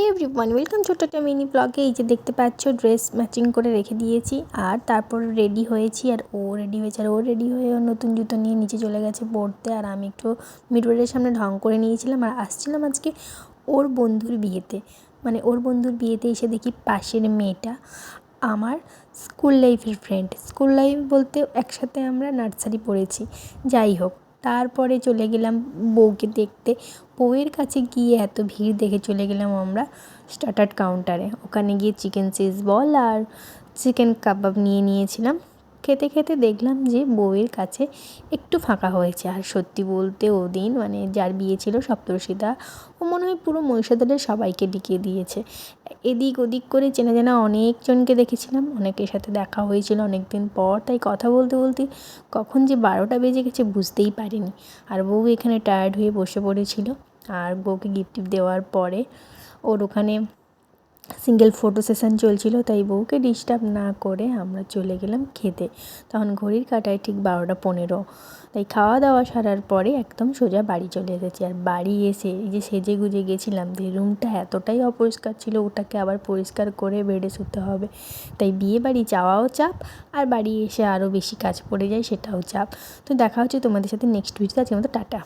Everyone welcome ছোট্ট একটা mini ব্লগে। এই যে দেখতে পাচ্ছ ড্রেস ম্যাচিং করে রেখে দিয়েছি, আর তারপর রেডি হয়েছি, আর ও রেডি হয়েছে, আর ও রেডি হয়ে ওর নতুন জুতো নিয়ে নিচে চলে গেছে পড়তে। আর আমি একটু মিররের সামনে ঢং করে নিয়েছিলাম, আর আসছিলাম আজকে ওর বন্ধুর বিয়েতে। মানে ওর বন্ধুর বিয়েতে এসে দেখি পাশের মেয়েটা আমার স্কুল লাইফের ফ্রেন্ড। স্কুল লাইফ বলতে একসাথে আমরা নার্সারি পড়েছি। যাই হোক, তারপরে চলে গেলাম বউকে দেখতে। বউয়ের কাছে গিয়ে এত ভিড় দেখে চলে গেলাম আমরা স্টার্টার কাউন্টারে। ওখানে গিয়ে চিকেন চিজ বল আর চিকেন কাবাব নিয়ে নিয়েছিলাম। খেতে খেতে দেখলাম যে বউয়ের কাছে একটু ফাঁকা হয়েছে। আর সত্যি বলতে ওদিন মানে যার বিয়ে ছিল সপ্তর্ষিদা, ও মনে হয় পুরো মহিষাদলের সবাইকে ডেকে দিয়েছে। এদিক ওদিক করে চেনা জানা অনেকজনকে দেখেছিলাম, অনেকের সাথে দেখা হয়েছিল অনেক দিন পর। তাই কথা বলতে বলতে কখন যে 12টা বেজে গেছে বুঝতেই পারিনি। আর বউ এখানে টায়ার্ড হয়ে বসে পড়েছিল। আর বউকে গিফট দেওয়ার পরে ওর ওখানে সিঙ্গেল ফটো সেশন চলছিল, তাই বউকে ডিস্টার্ব না করে আমরা চলে গেলাম খেতে। তখন ঘড়ির কাঁটায় ঠিক 12টা 15। তাই খাওয়া দাওয়া সারার পরে একদম সোজা বাড়ি চলে এসেছি। আর বাড়ি এসে এই যে সেজে গুজে গেছিলাম, যে রুমটা এতটাই অপরিষ্কার ছিল, ওটাকে আবার পরিষ্কার করে বেডে শুতে হবে। তাই বিয়ে বাড়ি যাওয়াও চাপ, আর বাড়ি এসে আরও বেশি কাজ পড়ে যায়, সেটাও চাপ। তো দেখা হচ্ছে তোমাদের সাথে নেক্সট ভিডিওতে। আজকের মতো টাটা।